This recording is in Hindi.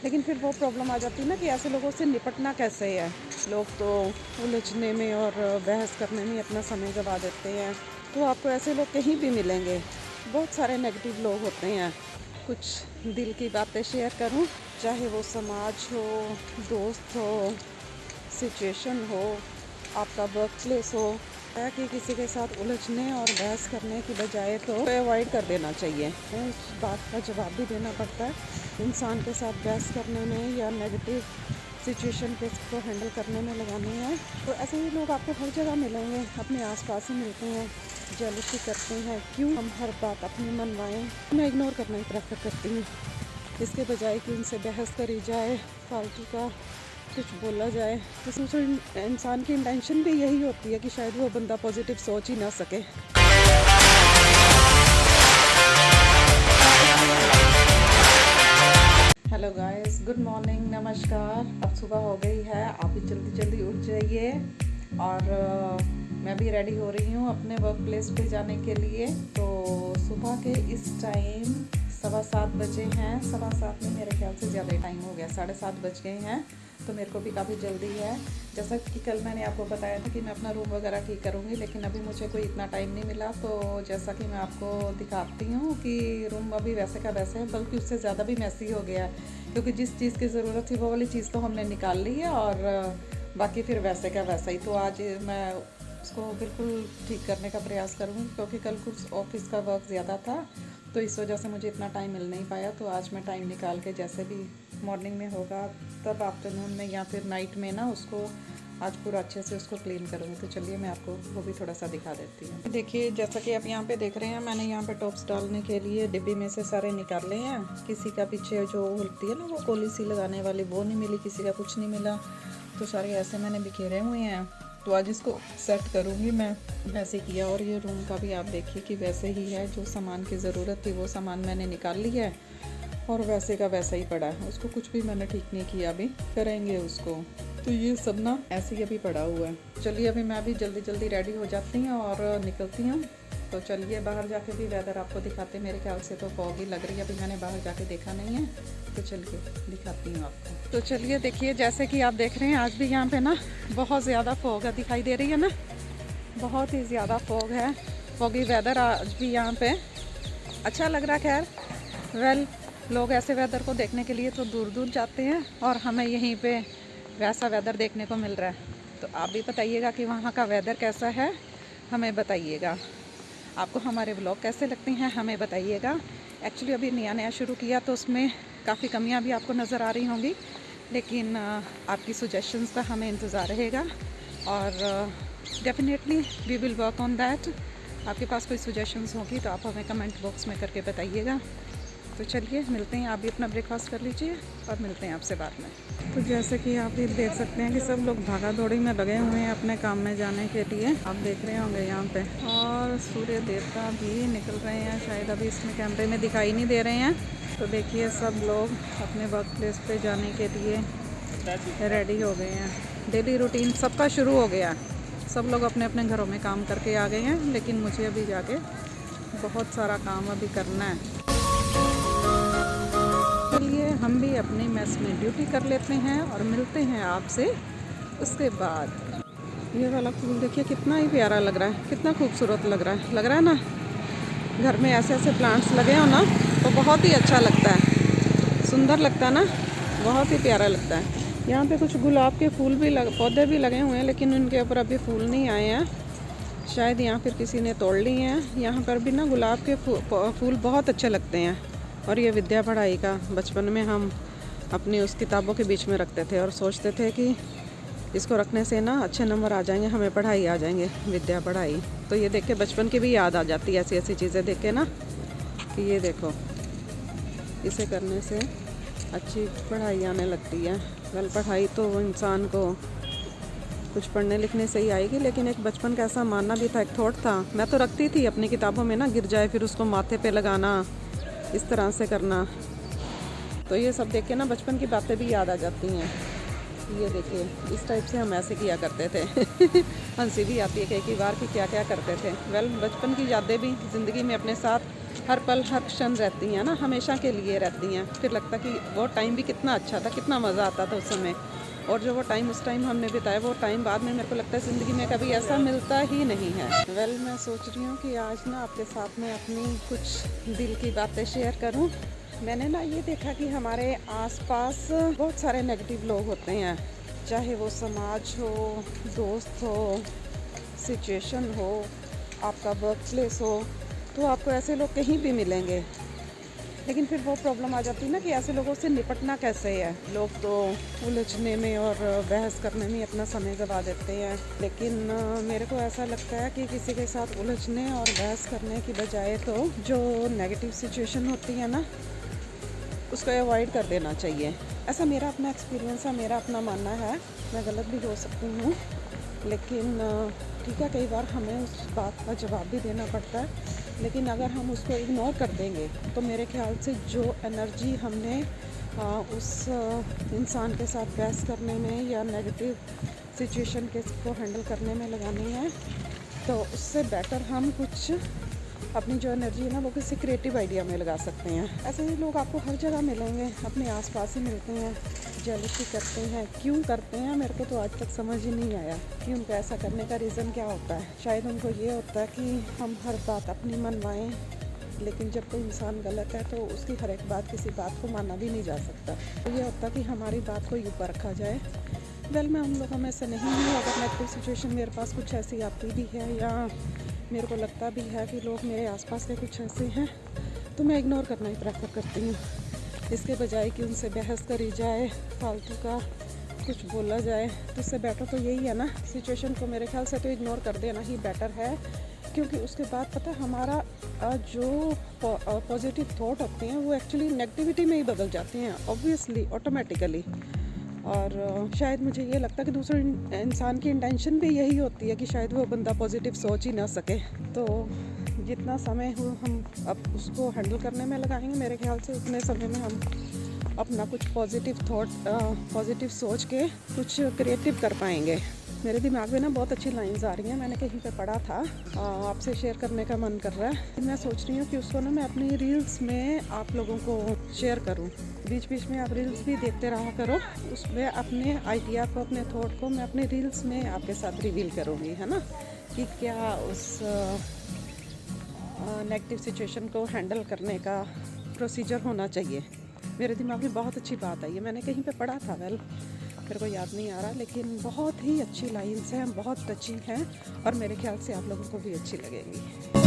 लेकिन फिर वो प्रॉब्लम आ जाती है ना कि ऐसे लोगों से निपटना कैसे है। लोग तो उलझने में और बहस करने में अपना समय गवा देते हैं। तो आपको ऐसे लोग कहीं भी मिलेंगे, बहुत सारे नेगेटिव लोग होते हैं। कुछ दिल की बातें शेयर करूं, चाहे वो समाज हो, दोस्त हो, सिचुएशन हो, आपका वर्क प्लेस हो, है कि किसी के साथ उलझने और बहस करने की बजाय तो अवॉइड कर देना चाहिए। उस बात का जवाब भी देना पड़ता है इंसान के साथ बहस करने में या नेगेटिव सिचुएशन को हैंडल करने में लगानी है। तो ऐसे ही लोग आपको हर जगह मिलेंगे, अपने आसपास ही मिलते हैं, जेलसी करते हैं। क्यों हम हर बात अपनी मनवाएं? मैं इग्नोर करना ही प्रेफर करती हूँ, इसके बजाय कि उनसे बहस करी जाए, फालतू का कुछ बोला जाए। इसमें इंसान की इंटेंशन भी यही होती है कि शायद वो बंदा पॉजिटिव सोच ही ना सके। हेलो गाइस, गुड मॉर्निंग, नमस्कार। अब सुबह हो गई है, आप भी जल्दी जल्दी उठ जाइए। और मैं भी रेडी हो रही हूँ अपने वर्क प्लेस पे जाने के लिए। तो सुबह के इस टाइम 7:15 बजे हैं। 7:15 में मेरे ख्याल से ज़्यादा टाइम हो गया, 7:30 बज गए हैं। तो मेरे को भी काफ़ी जल्दी है। जैसा कि कल मैंने आपको बताया था कि मैं अपना रूम वगैरह ठीक करूँगी, लेकिन अभी मुझे कोई इतना टाइम नहीं मिला। तो जैसा कि मैं आपको दिखाती हूँ कि रूम अभी वैसे का वैसे है, बल्कि उससे ज़्यादा भी मैसी हो गया है, क्योंकि जिस चीज़ की ज़रूरत थी वो वाली चीज़ तो हमने निकाल ली है और बाकी फिर वैसे का वैसा ही। तो आज मैं उसको बिल्कुल ठीक करने का प्रयास करूँगी, क्योंकि कल कुछ ऑफिस का वर्क ज़्यादा था, तो इस वजह से मुझे इतना टाइम मिल नहीं पाया। तो आज मैं टाइम निकाल के जैसे भी मॉर्निंग में होगा तब आफ्टरनून में या फिर नाइट में ना उसको आज पूरा अच्छे से उसको क्लीन करूँगी। तो चलिए मैं आपको वो भी थोड़ा सा दिखा देती हूँ। देखिए, जैसा कि आप यहाँ पे देख रहे हैं, मैंने यहाँ पे टॉप्स डालने के लिए डिब्बी में से सारे निकाले हैं। किसी का पीछे जो होती है ना वो कोली सी लगाने वाली, वो नहीं मिली, किसी का कुछ नहीं मिला, तो सारे ऐसे मैंने बिखेरे हुए हैं। तो आज इसको सेट करूँगी मैं, वैसे किया। और ये रूम का भी आप देखिए कि वैसे ही है, जो सामान की ज़रूरत थी वो सामान मैंने निकाल लिया है और वैसे का वैसा ही पड़ा है। उसको कुछ भी मैंने ठीक नहीं किया, अभी करेंगे उसको। तो ये सब ना ऐसे ही अभी पड़ा हुआ है। चलिए अभी मैं भी जल्दी जल्दी रेडी हो जाती हूँ और निकलती हूँ। तो चलिए बाहर जाके भी वेदर आपको दिखाते। मेरे ख्याल से तो फॉग ही लग रही है, अभी मैंने बाहर जाके देखा नहीं है, तो चलिए दिखाती हूँ आपको। तो चलिए देखिए, जैसे कि आप देख रहे हैं आज भी यहाँ पे ना बहुत ज़्यादा फॉग दिखाई दे रही है ना, बहुत ही ज़्यादा फॉग है। फॉगी वेदर आज भी यहाँ पे अच्छा लग रहा है। खैर वेल, लोग ऐसे वेदर को देखने के लिए तो दूर दूर जाते हैं और हमें यहीं पे वैसा वेदर देखने को मिल रहा है। तो आप भी बताइएगा कि वहाँ का वेदर कैसा है, हमें बताइएगा। आपको हमारे व्लॉग कैसे लगते हैं, हमें बताइएगा। एक्चुअली अभी नया नया शुरू किया तो उसमें काफ़ी कमियां भी आपको नज़र आ रही होंगी, लेकिन आपकी सजेशंस का हमें इंतज़ार रहेगा और definitely we will work on that. आपके पास कोई सजेशंस होगी तो आप हमें कमेंट बॉक्स में करके बताइएगा। तो चलिए मिलते हैं, आप भी अपना ब्रेकफास्ट कर लीजिए और मिलते हैं आपसे बाद में। तो जैसे कि आप ये देख सकते हैं कि सब लोग भागा दौड़ी में लगे हुए हैं अपने काम में जाने के लिए। आप देख रहे होंगे यहाँ पे, और सूर्य देवता भी निकल रहे हैं, शायद अभी इसमें कैमरे में दिखाई नहीं दे रहे हैं। तो देखिए सब लोग अपने वर्क प्लेस पे जाने के लिए रेडी हो गए हैं। डेली रूटीन सबका शुरू हो गया, सब लोग अपने अपने घरों में काम करके आ गए हैं, लेकिन मुझे अभी जाके बहुत सारा काम अभी करना है। चलिए हम भी अपनी मेस में ड्यूटी कर लेते हैं और मिलते हैं आपसे उसके बाद। ये वाला फूल देखिए कितना ही प्यारा लग रहा है, कितना खूबसूरत लग रहा है ना। घर में ऐसे ऐसे प्लांट्स लगे हो ना तो बहुत ही अच्छा लगता है, सुंदर लगता है ना, बहुत ही प्यारा लगता है। यहाँ पे कुछ गुलाब के फूल भी पौधे भी लगे हुए हैं, लेकिन उनके ऊपर अभी फूल नहीं आए हैं, शायद यहाँ फिर किसी ने तोड़ लिए हैं। यहाँ पर भी ना गुलाब के फूल बहुत अच्छे लगते हैं। और ये विद्या पढ़ाई का, बचपन में हम अपनी उस किताबों के बीच में रखते थे और सोचते थे कि इसको रखने से ना अच्छे नंबर आ जाएंगे, हमें पढ़ाई आ जाएंगे, विद्या पढ़ाई। तो ये देख के बचपन की भी याद आ जाती है, ऐसी ऐसी चीज़ें देख के ना, कि ये देखो इसे करने से अच्छी पढ़ाई आने लगती है। वेल, पढ़ाई तो इंसान को कुछ पढ़ने लिखने से ही आएगी, लेकिन एक बचपन का ऐसा मानना भी था, एक थॉट था। मैं तो रखती थी अपनी किताबों में ना, गिर जाए फिर उसको माथे पे लगाना, इस तरह से करना। तो ये सब देख के ना बचपन की बातें भी याद आ जाती हैं। ये देखिए इस टाइप से हम ऐसे किया करते थे। हंसी भी आती है कई बार कि क्या क्या करते थे। वेल, बचपन की यादें भी ज़िंदगी में अपने साथ हर पल हर क्षण रहती हैं ना, हमेशा के लिए रहती हैं। फिर लगता कि वो टाइम भी कितना अच्छा था, कितना मज़ा आता था उस समय। और जो वो टाइम उस टाइम हमने बिताया, वो टाइम बाद में मेरे को लगता है ज़िंदगी में कभी ऐसा मिलता ही नहीं है। मैं सोच रही हूँ कि आज ना आपके साथ में अपनी कुछ दिल की बातें शेयर करूँ। मैंने ना ये देखा कि हमारे आसपास बहुत सारे नेगेटिव लोग होते हैं, चाहे वो समाज हो, दोस्त हो, सिचुएशन हो, आपका वर्क प्लेस हो, तो आपको ऐसे लोग कहीं भी मिलेंगे। लेकिन फिर वो प्रॉब्लम आ जाती है ना कि ऐसे लोगों से निपटना कैसे है। लोग तो उलझने में और बहस करने में अपना समय गवा देते हैं, लेकिन मेरे को ऐसा लगता है कि किसी के साथ उलझने और बहस करने की बजाय तो जो नेगेटिव सिचुएशन होती है ना, उसको अवॉइड कर देना चाहिए। ऐसा मेरा अपना एक्सपीरियंस है, मेरा अपना मानना है। मैं गलत भी हो सकती हूँ, लेकिन ठीक है, कई बार हमें उस बात का जवाब भी देना पड़ता है। लेकिन अगर हम उसको इग्नोर कर देंगे तो मेरे ख्याल से जो एनर्जी हमने उस इंसान के साथ बहस करने में या नेगेटिव सिचुएशन के को हैंडल करने में लगानी है, तो उससे बेटर हम कुछ अपनी जो एनर्जी है ना, वो किसी क्रिएटिव आइडिया में लगा सकते हैं। ऐसे ही लोग आपको हर जगह मिलेंगे, अपने आसपास ही मिलते हैं। जेलसी करते हैं, क्यों करते हैं मेरे को तो आज तक समझ ही नहीं आया कि उनको ऐसा करने का रीज़न क्या होता है। शायद उनको ये होता है कि हम हर बात अपनी मनवाएं, लेकिन जब कोई इंसान गलत है तो उसकी हर एक बात, किसी बात को माना भी नहीं जा सकता। तो ये होता है कि हमारी बात को ऊपर रखा जाए। मैं उन लोगों में से नहीं हूँ। अगर नेगेटिव सिचुएशन मेरे पास कुछ ऐसी आती भी है या मेरे को लगता भी है कि लोग मेरे आसपास के कुछ ऐसे हैं, तो मैं इग्नोर करना ही प्रेफर करती हूँ, इसके बजाय कि उनसे बहस करी जाए, फालतू का कुछ बोला जाए। तो उससे बेटर तो यही है ना, सिचुएशन को मेरे ख्याल से तो इग्नोर कर देना ही बेटर है। क्योंकि उसके बाद पता है हमारा जो पॉजिटिव थॉट होते हैं वो एक्चुअली नेगेटिविटी में ही बदल जाते हैं, ऑब्वियसली, ऑटोमेटिकली। और शायद मुझे ये लगता है कि दूसरे इंसान की इंटेंशन भी यही होती है कि शायद वो बंदा पॉजिटिव सोच ही ना सके। तो जितना समय हो हम अब उसको हैंडल करने में लगाएंगे, मेरे ख्याल से उतने समय में हम अपना कुछ पॉजिटिव थॉट, पॉजिटिव सोच के कुछ क्रिएटिव कर पाएंगे। मेरे दिमाग में ना बहुत अच्छी लाइंस आ रही हैं, मैंने कहीं पे पढ़ा था, आपसे शेयर करने का मन कर रहा है। मैं सोच रही हूँ कि उसको ना मैं अपनी रील्स में आप लोगों को शेयर करूँ। बीच बीच में आप रील्स भी देखते रहा करो, उसमें अपने आइडिया को, अपने थॉट को मैं अपने रील्स में आपके साथ रिवील करूँगी, है ना, कि क्या उस नेगेटिव सिचुएशन को हैंडल करने का प्रोसीजर होना चाहिए। मेरे दिमाग में बहुत अच्छी बात आई है, मैंने कहीं पे पढ़ा था, मेरे को याद नहीं आ रहा, लेकिन बहुत ही अच्छी लाइन्स हैं, बहुत अच्छी हैं और मेरे ख्याल से आप लोगों को भी अच्छी लगेंगी।